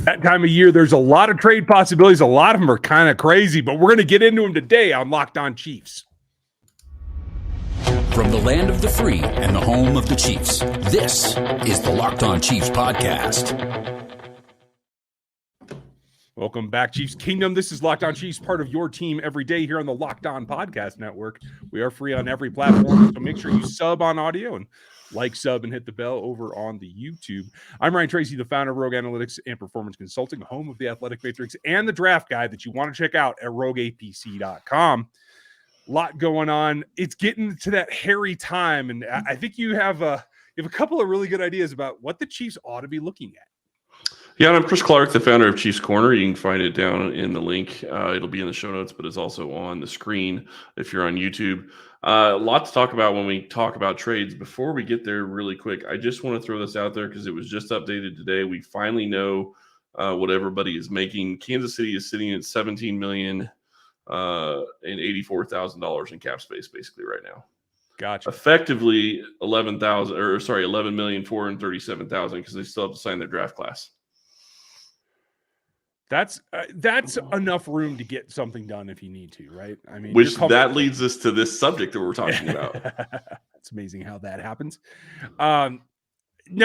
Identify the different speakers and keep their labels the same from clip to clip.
Speaker 1: That time of year, there's a lot of trade possibilities. A lot of them are kind of crazy, but we're going to get into them today on Locked On Chiefs.
Speaker 2: From the land of the free and the home of the Chiefs, this is the Locked On Chiefs podcast.
Speaker 1: Welcome back, Chiefs Kingdom. This is Locked On Chiefs, part of your team every day here on the Locked On Podcast Network. We are free on every platform, so make sure you sub on audio and like, sub, and hit the bell over on the YouTube. I'm Ryan Tracy, the founder of Rogue Analytics and Performance Consulting, home of the Athletic Matrix and the Draft Guide that you want to check out at rogueapc.com. Lot going on. It's getting to that hairy time, and I think you have a couple of really good ideas about what the Chiefs ought to be looking at.
Speaker 3: Yeah, and I'm Chris Clark, the founder of Chiefs Corner. You can find it down in the link. It'll be in the show notes, but it's also on the screen if you're on YouTube. A lot to talk about when we talk about trades. Before we get there really quick, I just want to throw this out there because it was just updated today. We finally know what everybody is making. Kansas City is sitting at $17 million and $84,000 in cap space basically right now.
Speaker 1: Gotcha.
Speaker 3: Effectively $11,437,000 because they still have to sign their draft class.
Speaker 1: That's enough room to get something done if you need to, right? I mean,
Speaker 3: which that leads us to this subject that we're talking about.
Speaker 1: It's amazing how that happens. Now,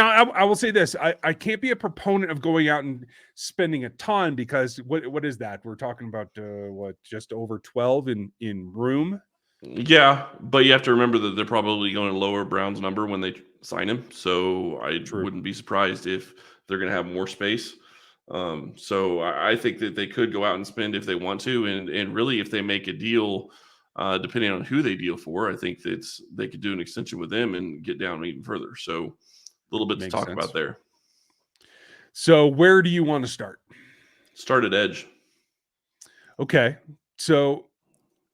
Speaker 1: I will say this: I can't be a proponent of going out and spending a ton because what is that? We're talking about just over 12 in room.
Speaker 3: Yeah, but you have to remember that they're probably going to lower Brown's number when they sign him. So I wouldn't be surprised if they're going to have more space. So I think that they could go out and spend if they want to, and really if they make a deal, depending on who they deal for, I think that they could do an extension with them and get down even further. So a little bit to talk about there.
Speaker 1: So where do you want to start?
Speaker 3: Start at edge.
Speaker 1: Okay, so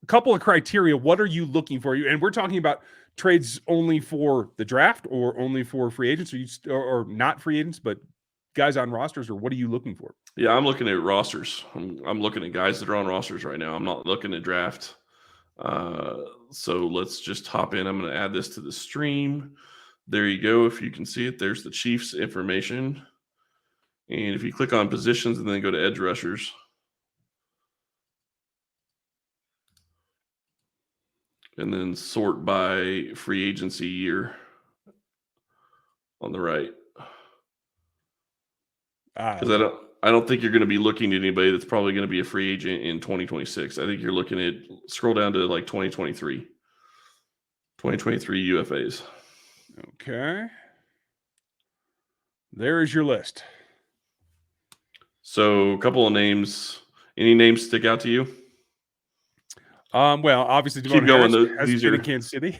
Speaker 1: a couple of criteria. What are you looking for? And we're talking about trades only for the draft or only for free agents, or not free agents, but guys on rosters, or what are you looking for?
Speaker 3: Yeah, I'm looking at rosters. I'm looking at guys that are on rosters right now. I'm not looking at draft. So let's just hop in. I'm going to add this to the stream. There you go. If you can see it, there's the Chiefs information. And if you click on positions and then go to edge rushers, and then sort by free agency year on the right. Because I don't think you're going to be looking at anybody that's probably going to be a free agent in 2026. I think you're looking at scroll down to like 2023 UFAs.
Speaker 1: Okay. There is your list.
Speaker 3: So a couple of names. Any names stick out to you?
Speaker 1: Well, obviously,
Speaker 3: keep going.
Speaker 1: These are in Kansas City.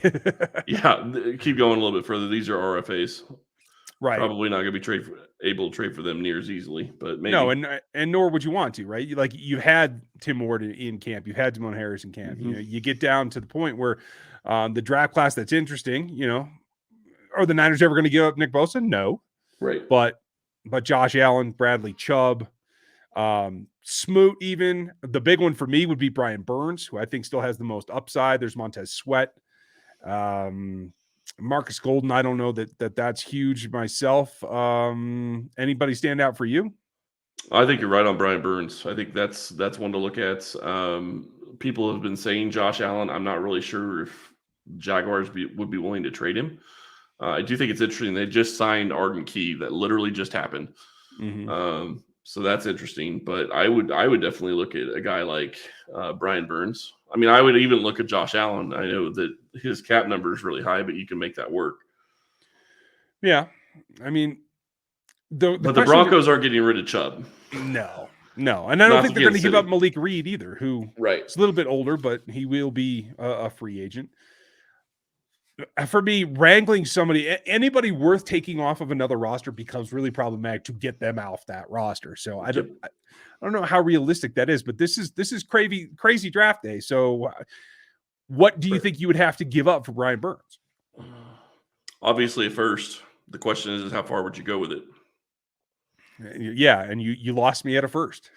Speaker 3: Yeah, keep going a little bit further. These are RFAs.
Speaker 1: Right.
Speaker 3: Probably not going to be able to trade for them near as easily, but maybe.
Speaker 1: No, and nor would you want to, right? You had Tim Ward in camp, you had Damone Harris in camp.
Speaker 3: Mm-hmm.
Speaker 1: You get down to the point where the draft class that's interesting, are the Niners ever going to give up Nick Bosa? No.
Speaker 3: Right.
Speaker 1: But Josh Allen, Bradley Chubb, Smoot, even the big one for me would be Brian Burns, who I think still has the most upside. There's Montez Sweat. Marcus Golden, I don't know that's huge myself. Anybody stand out for you?
Speaker 3: I think you're right on Brian Burns. I think that's one to look at. People have been saying Josh Allen. I'm not really sure if Jaguars would be willing to trade him. I do think it's interesting. They just signed Arden Key. That literally just happened. Mm-hmm. So that's interesting. But I would definitely look at a guy like Brian Burns. I mean, I would even look at Josh Allen. I know that his cap number is really high, but you can make that work.
Speaker 1: Yeah. I mean,
Speaker 3: but the Broncos aren't getting rid of Chubb.
Speaker 1: No. And I don't think they're going to give up Malik Reed either, who is a little bit older, but he will be a free agent. For me, wrangling anybody worth taking off of another roster becomes really problematic to get them off that roster. So I don't know how realistic that is, but this is crazy draft day. So what do you think you would have to give up for Brian Burns?
Speaker 3: Obviously at first. The question is how far would you go with it?
Speaker 1: Yeah, and you lost me at a first.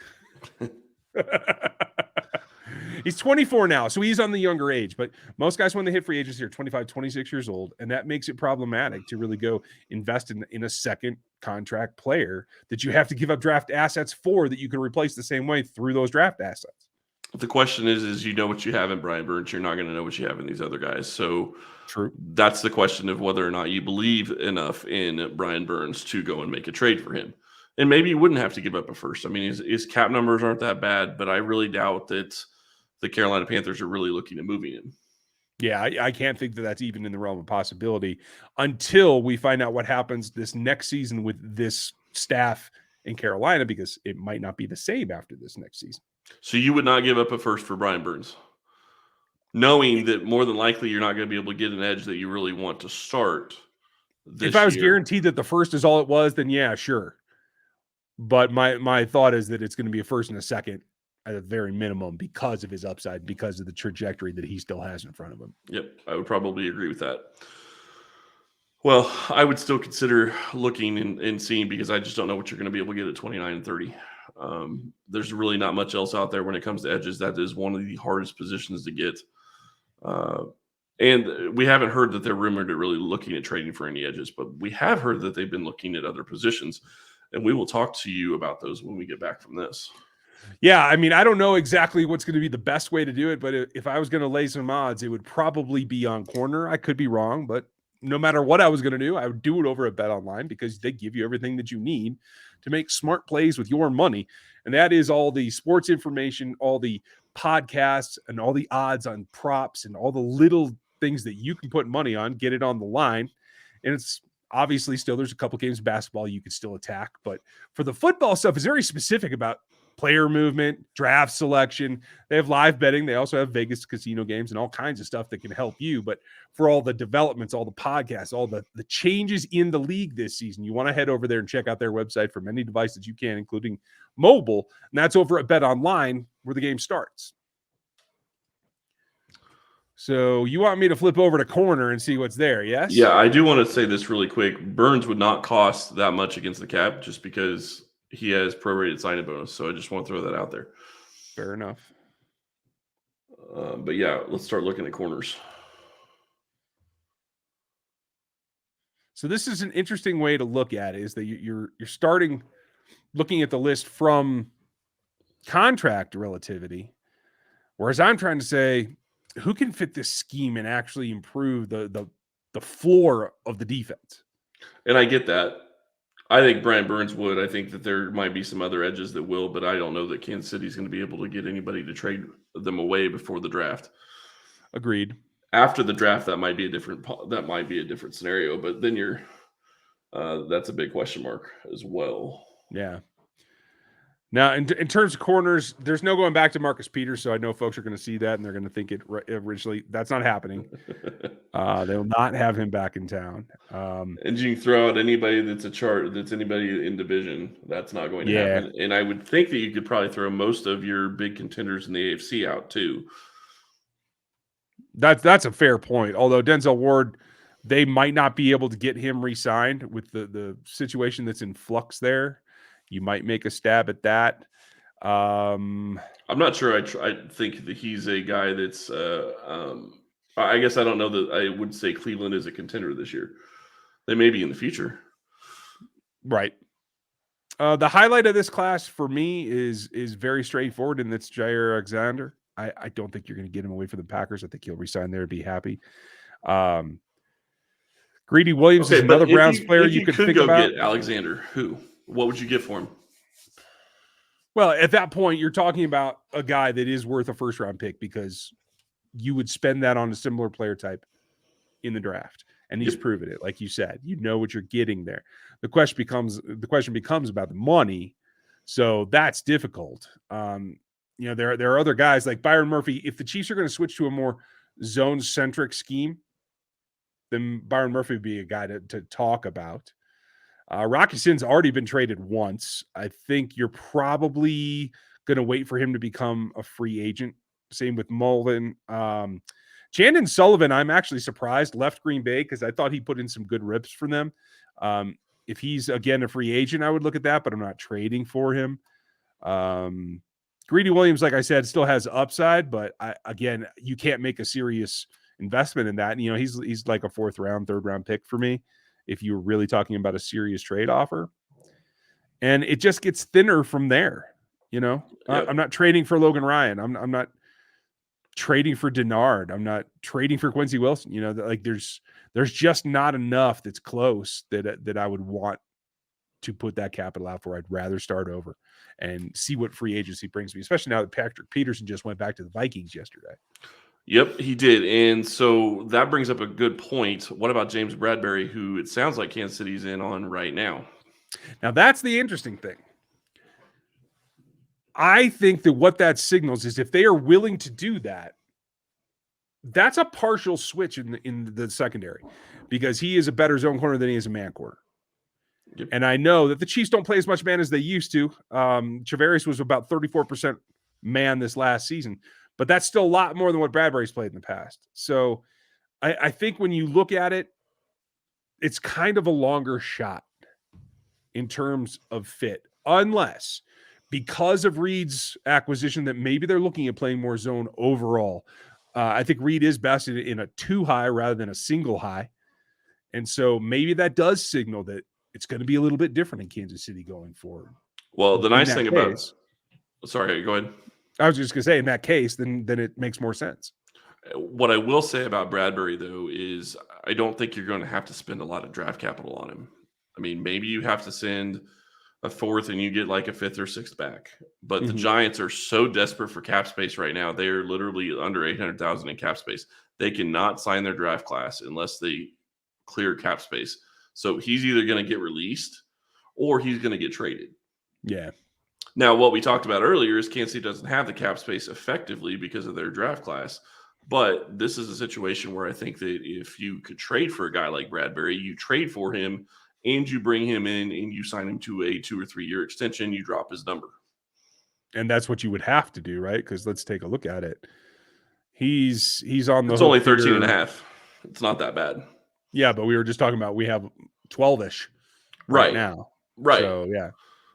Speaker 1: He's 24 now, so he's on the younger age. But most guys, when they hit free agency, are 25, 26 years old, and that makes it problematic to really go invest in a second contract player that you have to give up draft assets for that you can replace the same way through those draft assets.
Speaker 3: The question is you know what you have in Brian Burns. You're not going to know what you have in these other guys. So
Speaker 1: true.
Speaker 3: That's the question of whether or not you believe enough in Brian Burns to go and make a trade for him. And maybe you wouldn't have to give up a first. I mean, his cap numbers aren't that bad, but I really doubt that the Carolina Panthers are really looking at moving him.
Speaker 1: Yeah, I can't think that that's even in the realm of possibility until we find out what happens this next season with this staff in Carolina, because it might not be the same after this next season.
Speaker 3: So you would not give up a first for Brian Burns, knowing that more than likely you're not going to be able to get an edge that you really want to start this
Speaker 1: If I was
Speaker 3: year.
Speaker 1: guaranteed that the first is all it was, then yeah, sure. But my thought is that it's going to be a first and a second at a very minimum because of his upside, because of the trajectory that he still has in front of him.
Speaker 3: Yep, I would probably agree with that. Well, I would still consider looking and seeing, because I just don't know what you're going to be able to get at 29 and 30. There's really not much else out there when it comes to edges. That is one of the hardest positions to get. And we haven't heard that they're rumored to really looking at trading for any edges, but we have heard that they've been looking at other positions, and we will talk to you about those when we get back from this.
Speaker 1: Yeah, I mean, I don't know exactly what's going to be the best way to do it, but if I was going to lay some odds, it would probably be on corner. I could be wrong, but no matter what I was going to do, I would do it over at BetOnline, because they give you everything that you need to make smart plays with your money. And that is all the sports information, all the podcasts, and all the odds on props, and all the little things that you can put money on, get it on the line. And it's obviously still, there's a couple games of basketball you could still attack, but for the football stuff, it's very specific about player movement, draft selection. They have live betting. They also have Vegas casino games and all kinds of stuff that can help you. But for all the developments, all the podcasts, all the changes in the league this season, you want to head over there and check out their website from any device that you can, including mobile. And that's over at BetOnline, where the game starts. So you want me to flip over to corner and see what's there, yes?
Speaker 3: Yeah, I do want to say this really quick. Burns would not cost that much against the cap, just because he has prorated signing bonus. So I just want to throw that out there.
Speaker 1: Fair enough.
Speaker 3: But yeah, let's start looking at corners.
Speaker 1: So this is an interesting way to look at it, is that you're starting looking at the list from contract relativity, whereas I'm trying to say, who can fit this scheme and actually improve the floor of the defense?
Speaker 3: And I get that. I think Brian Burns would. I think that there might be some other edges that will, but I don't know that Kansas City's going to be able to get anybody to trade them away before the draft.
Speaker 1: Agreed.
Speaker 3: After the draft, that might be a different scenario, but then that's a big question mark as well.
Speaker 1: Yeah. Now, in terms of corners, there's no going back to Marcus Peters, so I know folks are going to see that and they're going to think it originally. That's not happening. They will not have him back in town.
Speaker 3: And you can throw out anybody that's anybody in division. That's not going to happen. And I would think that you could probably throw most of your big contenders in the AFC out too.
Speaker 1: That's a fair point. Although Denzel Ward, they might not be able to get him re-signed with the situation that's in flux there. You might make a stab at that.
Speaker 3: I'm not sure. I think that he's a guy that's. I guess I don't know that I would say Cleveland is a contender this year. They may be in the future.
Speaker 1: Right. The highlight of this class for me is very straightforward, and that's Jair Alexander. I don't think you're going to get him away from the Packers. I think he'll resign there and be happy. Greedy Williams is another Browns player you could think about.
Speaker 3: Get Alexander. Who? What would you get for him?
Speaker 1: Well, at that point, you're talking about a guy that is worth a first-round pick, because you would spend that on a similar player type in the draft, and he's proven it. Like you said, you know what you're getting there. The question becomes about the money, so that's difficult. There are other guys like Byron Murphy. If the Chiefs are going to switch to a more zone-centric scheme, then Byron Murphy would be a guy to talk about. Rocky Sin's already been traded once. I think you're probably going to wait for him to become a free agent. Same with Mullen. Chandon Sullivan, I'm actually surprised, left Green Bay, because I thought he put in some good rips for them. If he's, again, a free agent, I would look at that, but I'm not trading for him. Greedy Williams, like I said, still has upside, but again, you can't make a serious investment in that. And, he's like a 4th round, 3rd round pick for me if you were really talking about a serious trade offer. And it just gets thinner from there.
Speaker 3: Yep.
Speaker 1: I'm not trading for Logan Ryan. I'm not trading for Denard. I'm not trading for Quincy Wilson. Like there's just not enough that's close that I would want to put that capital out for. I'd rather start over and see what free agency brings me, especially now that Patrick Peterson just went back to the Vikings yesterday.
Speaker 3: Yep, he did. And so that brings up a good point. What about James Bradberry, who it sounds like Kansas City's in on right now?
Speaker 1: Now, that's the interesting thing. I think that what that signals is if they are willing to do that, that's a partial switch in the secondary because he is a better zone corner than he is a man corner.
Speaker 3: Yep.
Speaker 1: And I know that the Chiefs don't play as much man as they used to. Travaris was about 34% man this last season, but that's still a lot more than what Bradbury's played in the past. So I think when you look at it, it's kind of a longer shot in terms of fit, unless because of Reed's acquisition that maybe they're looking at playing more zone overall. I think Reed is best in a 2 high rather than a single high. And so maybe that does signal that it's going to be a little bit different in Kansas City going forward.
Speaker 3: Well, the nice thing about
Speaker 1: –
Speaker 3: sorry, go ahead.
Speaker 1: I was just going to say, in that case, then it makes more sense.
Speaker 3: What I will say about Bradbury, though, is I don't think you're going to have to spend a lot of draft capital on him. I mean, maybe you have to send a 4th and you get like a 5th or 6th back. But the Giants are so desperate for cap space right now. They are literally under $800,000 in cap space. They cannot sign their draft class unless they clear cap space. So he's either going to get released or he's going to get traded.
Speaker 1: Yeah.
Speaker 3: Now, what we talked about earlier is Kansas City doesn't have the cap space effectively because of their draft class. But this is a situation where I think that if you could trade for a guy like Bradbury, you trade for him and you bring him in and you sign him to a 2 or 3 year extension, you drop his number.
Speaker 1: And that's what you would have to do, right? Because let's take a look at it. He's on the
Speaker 3: It's only 13 and a half. It's not that bad.
Speaker 1: Yeah, but we were just talking about we have 12-ish right now.
Speaker 3: Right.
Speaker 1: So, yeah.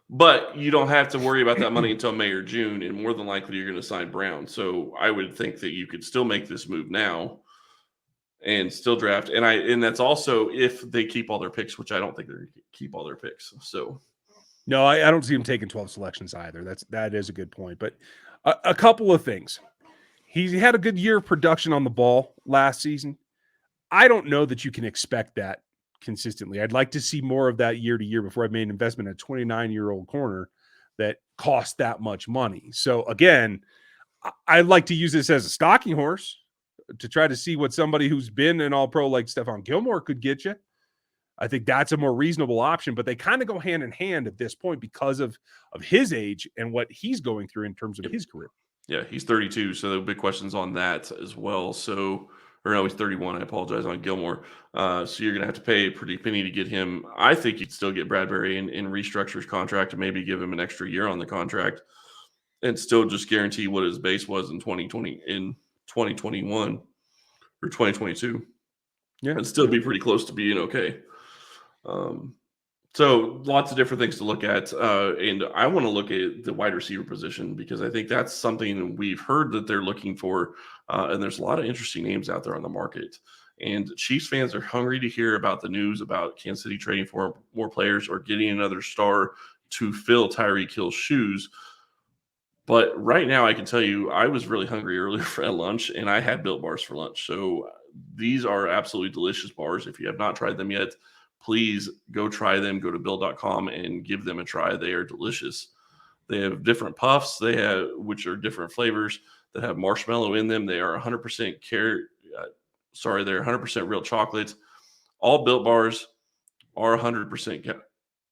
Speaker 3: But you don't have to worry about that money until May or June, and more than likely you're going to sign Brown. So I would think that you could still make this move now and still draft. And that's also if they keep all their picks, which I don't think they're going to keep all their picks. So
Speaker 1: no, I don't see him taking 12 selections either. That is a good point. But a couple of things. He had a good year of production on the ball last season. I don't know that you can expect that consistently. I'd like to see more of that year to year before I made an investment in a 29-year-old corner that cost that much money. So again, I'd like to use this as a stalking horse to try to see what somebody who's been an all-pro like Stephon Gilmore could get you. I think that's a more reasonable option, but they kind of go hand in hand at this point because of his age and what he's going through in terms of his career.
Speaker 3: Yeah, he's 32, so there will be questions on that as well. So, or no, he's 31. I apologize on Gilmore. So you're going to have to pay a pretty penny to get him. I think you'd still get Bradbury and restructure his contract and maybe give him an extra year on the contract and still just guarantee what his base was in 2021 or 2022. Yeah, and still be pretty close to being okay. So lots of different things to look at. And I want to look at the wide receiver position because I think that's something we've heard that they're looking for. And there's a lot of interesting names out there on the market. And Chiefs fans are hungry to hear about the news about Kansas City trading for more players or getting another star to fill Tyreek Hill's shoes. But right now, I can tell you, I was really hungry earlier for lunch, and I had Built Bars for lunch. So these are absolutely delicious bars. If you have not tried them yet, please go try them. Go to Built.com and give them a try. They are delicious. They have different puffs, which are different flavors that have marshmallow in them. They are 100% they're 100% real chocolate. All Built Bars are 100%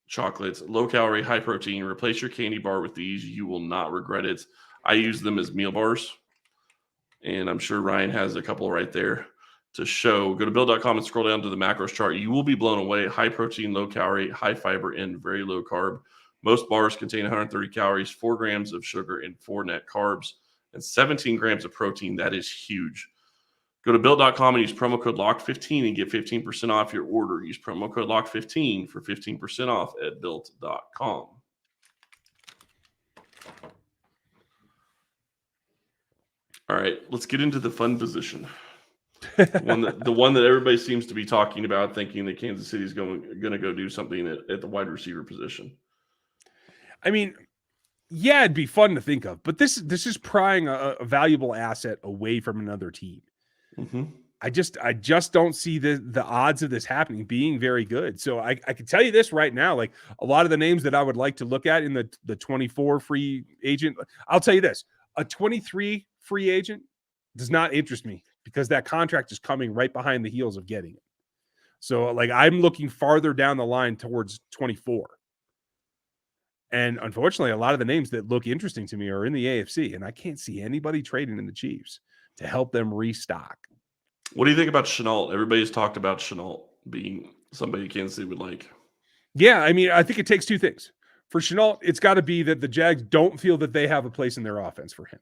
Speaker 3: chocolates, low calorie, high protein. Replace your candy bar with these. You will not regret it. I use them as meal bars, and I'm sure Ryan has a couple right there to show. Go to Built.com and scroll down to the macros chart. You will be blown away. High protein, low calorie, high fiber, and very low carb. Most bars contain 130 calories, 4 grams of sugar, and 4 net carbs, and 17 grams of protein. That is huge. Go to Built.com and use promo code LOCKED15 and get 15% off your order. Use promo code LOCKED15 for 15% off at Built.com. All right, let's get into the fun position. The one that everybody seems to be talking about, thinking that Kansas City is going to go do something at the wide receiver position.
Speaker 1: I mean, yeah, it'd be fun to think of, but this is prying a valuable asset away from another team.
Speaker 3: Mm-hmm.
Speaker 1: I just don't see the odds of this happening being very good. So I can tell you this right now, like a lot of the names that I would like to look at in the 24 free agent, I'll tell you this, a 23 free agent does not interest me because that contract is coming right behind the heels of getting it. So like I'm looking farther down the line towards 24. And unfortunately, a lot of the names that look interesting to me are in the AFC, and I can't see anybody trading in the Chiefs to help them restock.
Speaker 3: What do you think about Shenault? Everybody's talked about Shenault being somebody Kansas City would like.
Speaker 1: Yeah, I mean, I think it takes two things. For Shenault, it's got to be that the Jags don't feel that they have a place in their offense for him.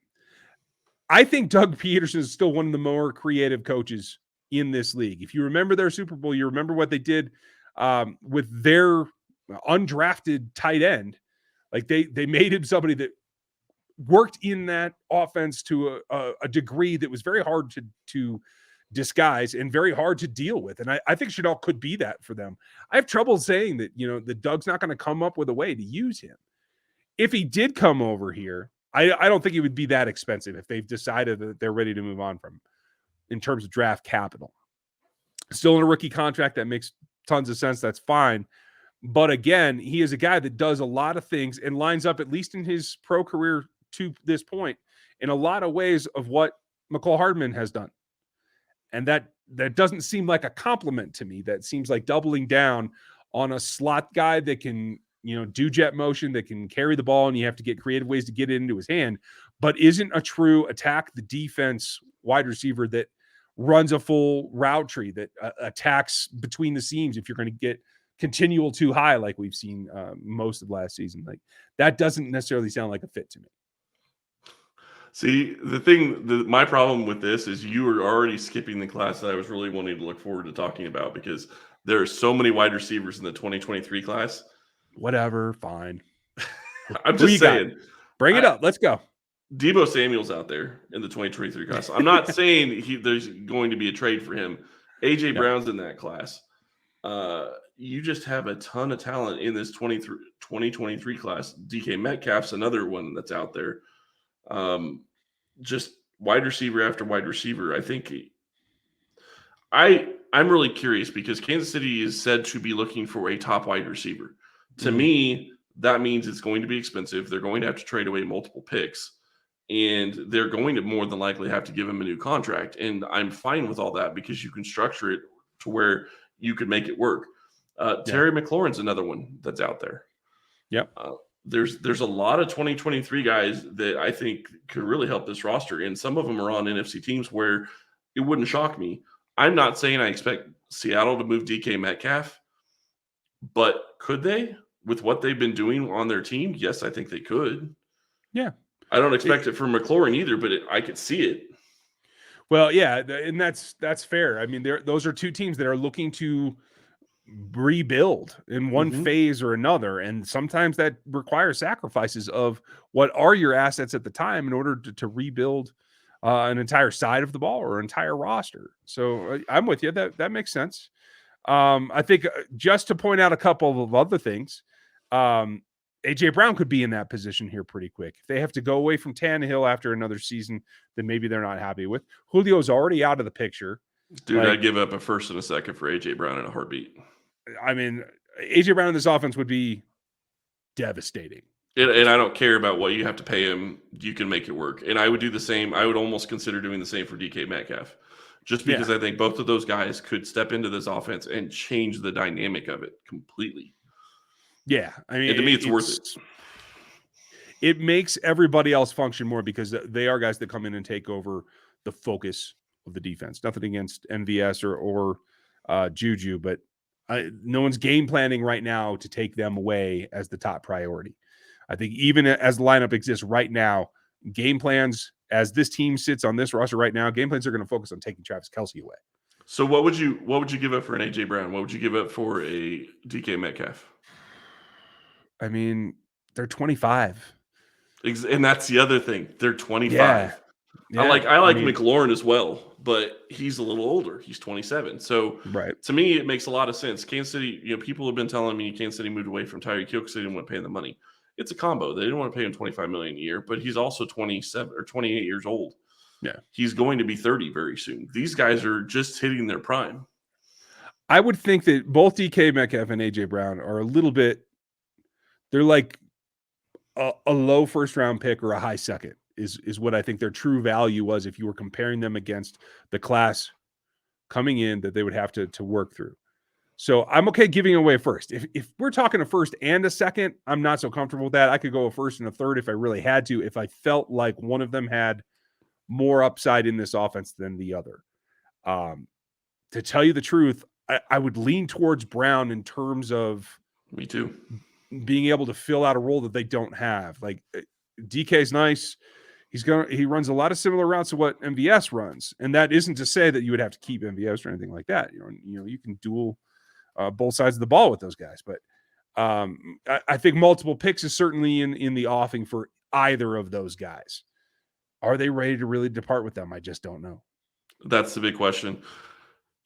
Speaker 1: I think Doug Peterson is still one of the more creative coaches in this league. If you remember their Super Bowl, you remember what they did with their undrafted tight end. Like they made him somebody that worked in that offense to a degree that was very hard to disguise and very hard to deal with. And I think Shenault could be that for them. I have trouble saying that, that Doug's not going to come up with a way to use him. If he did come over here, I don't think it would be that expensive if they've decided that they're ready to move on from in terms of draft capital. Still in a rookie contract, that makes tons of sense. That's fine. But again, he is a guy that does a lot of things and lines up, at least in his pro career to this point, in a lot of ways of what McCall Hardman has done. And that doesn't seem like a compliment to me. That seems like doubling down on a slot guy that can, do jet motion, that can carry the ball, and you have to get creative ways to get it into his hand, but isn't a true attack the defense wide receiver that runs a full route tree, that attacks between the seams if you're going to get continual too high like we've seen most of last season. Like that doesn't necessarily sound like a fit to me.
Speaker 3: See, my problem with this is you were already skipping the class that I was really wanting to look forward to talking about, because there are so many wide receivers in the 2023 class.
Speaker 1: Whatever, fine.
Speaker 3: I'm just saying.
Speaker 1: Bring it up. Let's go.
Speaker 3: Debo Samuel's out there in the 2023 class. I'm not saying there's going to be a trade for him. AJ Brown's in that class. You just have a ton of talent in this 2023 class. DK Metcalf's another one that's out there. Just wide receiver after wide receiver. I think I'm really curious because Kansas City is said to be looking for a top wide receiver. To me, that means it's going to be expensive. They're going to have to trade away multiple picks, and they're going to more than likely have to give him a new contract. And I'm fine with all that because you can structure it to where you could make it work. Terry McLaurin's another one that's out there.
Speaker 1: Yep.
Speaker 3: There's a lot of 2023 guys that I think could really help this roster, and some of them are on NFC teams where it wouldn't shock me. I'm not saying I expect Seattle to move DK Metcalf, but could they with what they've been doing on their team? Yes, I think they could.
Speaker 1: Yeah.
Speaker 3: I don't expect it from McLaurin either, but I could see it.
Speaker 1: Well, yeah, and that's fair. I mean, those are two teams that are looking to rebuild in one phase or another, and sometimes that requires sacrifices of what are your assets at the time in order to rebuild an entire side of the ball or entire roster. So I'm with you. That makes sense. I think just to point out a couple of other things, AJ Brown could be in that position here pretty quick. If they have to go away from Tannehill after another season that maybe they're not happy with, Julio's already out of the picture.
Speaker 3: Dude, I'd give up a first and a second for AJ Brown in a heartbeat.
Speaker 1: I mean, AJ Brown in this offense would be devastating.
Speaker 3: And I don't care about what you have to pay him. You can make it work. And I would do the same. I would almost consider doing the same for DK Metcalf, just because I think both of those guys could step into this offense and change the dynamic of it completely.
Speaker 1: Yeah. I mean,
Speaker 3: and to me, it's worth it.
Speaker 1: It makes everybody else function more because they are guys that come in and take over the focus of the defense. Nothing against MVS or Juju, but no one's game planning right now to take them away as the top priority. I think even as the lineup exists right now, game plans as this team sits on this roster right now, game plans are going to focus on taking Travis Kelce away.
Speaker 3: So what would you give up for an AJ Brown? What would you give up for a DK Metcalf?
Speaker 1: I mean, they're 25.
Speaker 3: And that's the other thing. They're 25.
Speaker 1: Yeah.
Speaker 3: I like
Speaker 1: I mean,
Speaker 3: McLaurin as well, but he's a little older. He's 27. So
Speaker 1: right.
Speaker 3: to me, it makes a lot of sense. Kansas City, people have been telling me Kansas City moved away from Tyreek Hill because they didn't want to pay him the money. It's a combo. They didn't want to pay him $25 million a year, but he's also 27 or 28 years old.
Speaker 1: Yeah.
Speaker 3: He's going to be 30 very soon. These guys are just hitting their prime.
Speaker 1: I would think that both DK Metcalf and AJ Brown are a little bit, they're like a low first round pick or a high second is what I think their true value was if you were comparing them against the class coming in that they would have to work through. So I'm okay giving away a first. If we're talking a first and a second, I'm not so comfortable with that. I could go a first and a third if I really had to, if I felt like one of them had more upside in this offense than the other. To tell you the truth, I would lean towards Brown in terms of
Speaker 3: Me too.
Speaker 1: being able to fill out a role that they don't have. Like DK's nice. He runs a lot of similar routes to what MVS runs. And that isn't to say that you would have to keep MVS or anything like that. You can duel both sides of the ball with those guys. But I think multiple picks is certainly in the offing for either of those guys. Are they ready to really depart with them? I just don't know.
Speaker 3: That's the big question.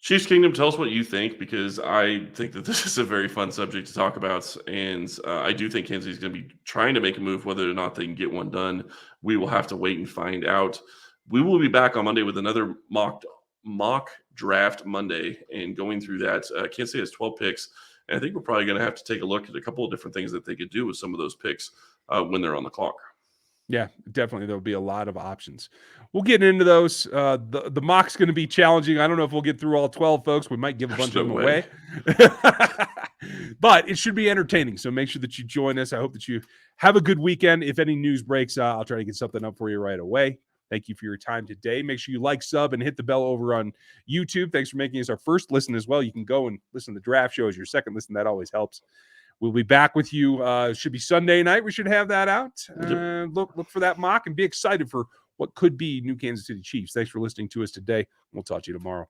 Speaker 3: Chiefs Kingdom, tell us what you think, because I think that this is a very fun subject to talk about. And I do think Kansas City's going to be trying to make a move. Whether or not they can get one done, we will have to wait and find out. We will be back on Monday with another mock draft Monday and going through that. Kansas City has 12 picks. And I think we're probably going to have to take a look at a couple of different things that they could do with some of those picks when they're on the clock.
Speaker 1: Yeah, definitely. There'll be a lot of options. We'll get into those. The mock's going to be challenging. I don't know if we'll get through all 12, folks. We might give a bunch of them away. But it should be entertaining. So make sure that you join us. I hope that you have a good weekend. If any news breaks, I'll try to get something up for you right away. Thank you for your time today. Make sure you like, sub, and hit the bell over on YouTube. Thanks for making us our first listen as well. You can go and listen to the draft show as your second listen. That always helps. We'll be back with you. It should be Sunday night. We should have that out. Look for that mock and be excited for what could be new Kansas City Chiefs. Thanks for listening to us today. We'll talk to you tomorrow.